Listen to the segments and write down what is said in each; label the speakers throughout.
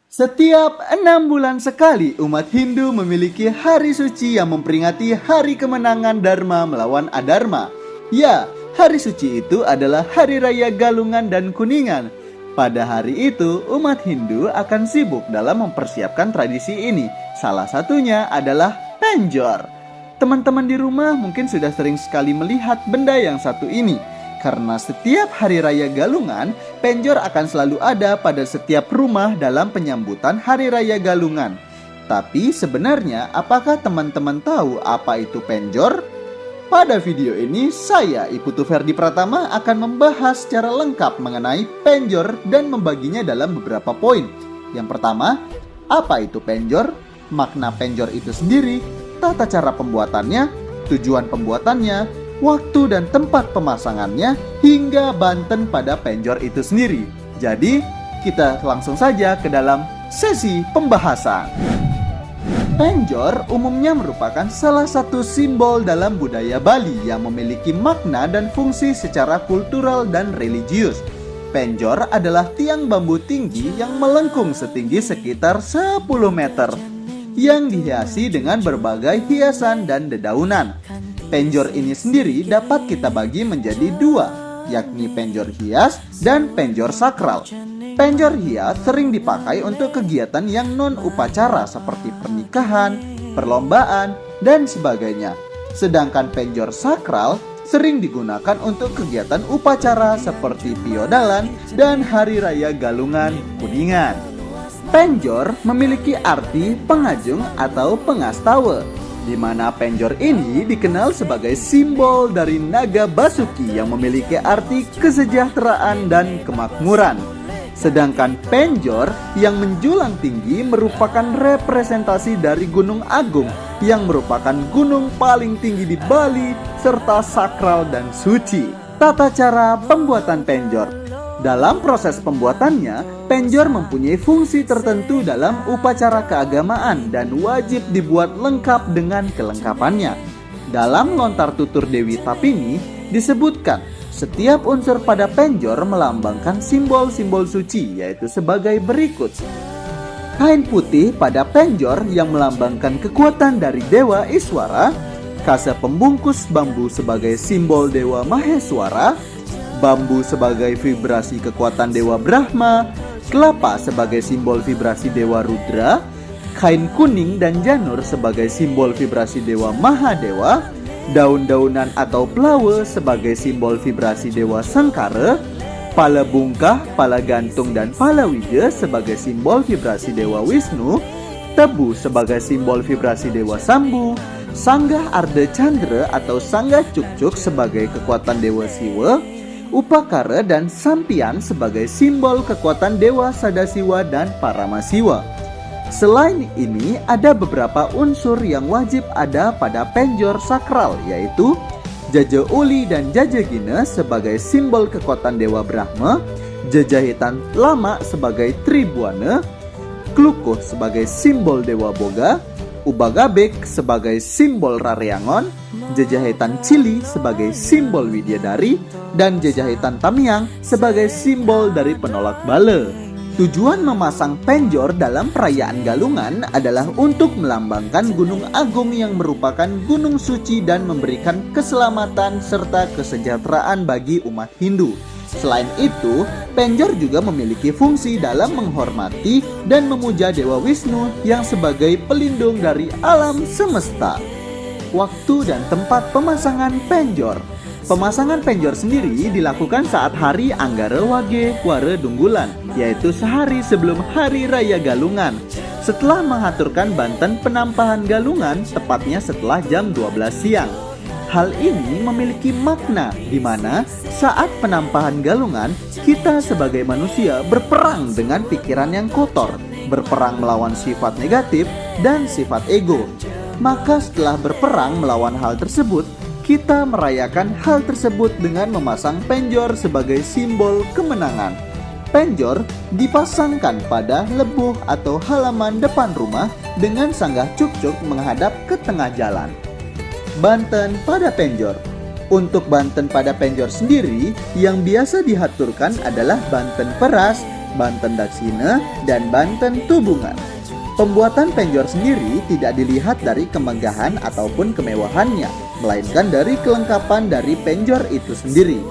Speaker 1: Setiap 6 bulan sekali umat Hindu memiliki hari suci yang memperingati hari kemenangan Dharma melawan Adharma. Ya, hari suci itu adalah Hari Raya Galungan dan Kuningan. Pada hari itu, umat Hindu akan sibuk dalam mempersiapkan tradisi ini. Salah satunya adalah penjor. Teman-teman di rumah mungkin sudah sering sekali melihat benda yang satu ini. Karena setiap hari raya Galungan, penjor akan selalu ada pada setiap rumah dalam penyambutan hari raya Galungan. Tapi sebenarnya apakah teman-teman tahu apa itu penjor? Pada video ini saya, Iputu Ferdi Pratama, akan membahas secara lengkap mengenai penjor dan membaginya dalam beberapa poin. Yang pertama, apa itu penjor? Makna penjor itu sendiri, tata cara pembuatannya, tujuan pembuatannya, waktu dan tempat pemasangannya, hingga banten pada penjor itu sendiri. Jadi, kita langsung saja ke dalam sesi pembahasan. Penjor umumnya merupakan salah satu simbol dalam budaya Bali yang memiliki makna dan fungsi secara kultural dan religius. Penjor adalah tiang bambu tinggi yang melengkung setinggi sekitar 10 meter, yang dihiasi dengan berbagai hiasan dan dedaunan. Penjor ini sendiri dapat kita bagi menjadi dua, yakni penjor hias dan penjor sakral. Penjor hias sering dipakai untuk kegiatan yang non-upacara seperti pernikahan, perlombaan, dan sebagainya. Sedangkan penjor sakral sering digunakan untuk kegiatan upacara seperti piodalan dan Hari Raya Galungan Kuningan. Penjor memiliki arti pengajung atau pengastawa, di mana penjor ini dikenal sebagai simbol dari naga Basuki yang memiliki arti kesejahteraan dan kemakmuran. Sedangkan penjor yang menjulang tinggi merupakan representasi dari Gunung Agung yang merupakan gunung paling tinggi di Bali serta sakral dan suci. Tata cara pembuatan penjor. Dalam proses pembuatannya, penjor mempunyai fungsi tertentu dalam upacara keagamaan dan wajib dibuat lengkap dengan kelengkapannya. Dalam lontar tutur Dewi Tapini disebutkan setiap unsur pada penjor melambangkan simbol-simbol suci, yaitu sebagai berikut. Kain putih pada penjor yang melambangkan kekuatan dari Dewa Iswara, kasa pembungkus bambu sebagai simbol Dewa Maheswara, bambu sebagai vibrasi kekuatan Dewa Brahma, kelapa sebagai simbol vibrasi Dewa Rudra, kain kuning dan janur sebagai simbol vibrasi Dewa Mahadewa, daun-daunan atau pelawa sebagai simbol vibrasi Dewa Sangkara, pala bungkah, pala gantung dan pala wija sebagai simbol vibrasi Dewa Wisnu, tebu sebagai simbol vibrasi Dewa Sambu, sanggah Arda Chandra atau sanggah cukcuk sebagai kekuatan Dewa Siwa, upakara dan sampian sebagai simbol kekuatan Dewa Sadasiwa dan Paramasiwa. Selain ini, ada beberapa unsur yang wajib ada pada penjor sakral, yaitu jaja uli dan jaja gina sebagai simbol kekuatan Dewa Brahma, jajahitan lama sebagai tribuana, klukuh sebagai simbol Dewa Boga, ubagabek sebagai simbol Raryangon, jajahitan cili sebagai simbol Widyadari, dan jajahitan tamiang sebagai simbol dari penolak bala. Tujuan memasang penjor dalam perayaan Galungan adalah untuk melambangkan Gunung Agung yang merupakan gunung suci dan memberikan keselamatan serta kesejahteraan bagi umat Hindu. Selain itu, penjor juga memiliki fungsi dalam menghormati dan memuja Dewa Wisnu yang sebagai pelindung dari alam semesta. Waktu dan tempat pemasangan penjor. Pemasangan penjor sendiri dilakukan saat hari Anggara Wage Wara Dunggulan, yaitu sehari sebelum Hari Raya Galungan. Setelah mengaturkan banten penampahan Galungan, tepatnya setelah jam 12 siang. Hal ini memiliki makna di mana saat penampahan Galungan, kita sebagai manusia berperang dengan pikiran yang kotor, berperang melawan sifat negatif dan sifat ego. Maka setelah berperang melawan hal tersebut, kita merayakan hal tersebut dengan memasang penjor sebagai simbol kemenangan. Penjor dipasangkan pada lebuh atau halaman depan rumah dengan sanggah cukcuk menghadap ke tengah jalan. Banten pada penjor. Untuk banten pada penjor sendiri, yang biasa dihaturkan adalah banten peras, Banten Daksina, dan Banten Tubungan. Pembuatan penjor sendiri tidak dilihat dari kemegahan ataupun kemewahannya, melainkan dari kelengkapan dari penjor itu sendiri.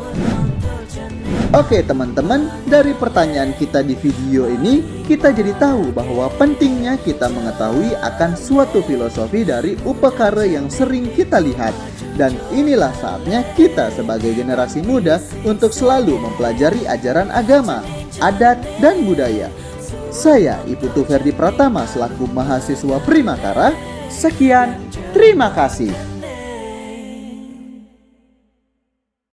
Speaker 1: Oke teman-teman, dari pertanyaan kita di video ini, kita jadi tahu bahwa pentingnya kita mengetahui akan suatu filosofi dari upakara yang sering kita lihat. Dan inilah saatnya kita sebagai generasi muda untuk selalu mempelajari ajaran agama, adat, dan budaya. Saya Iputu Ferdi Pratama selaku mahasiswa Primakara. Sekian, terima kasih.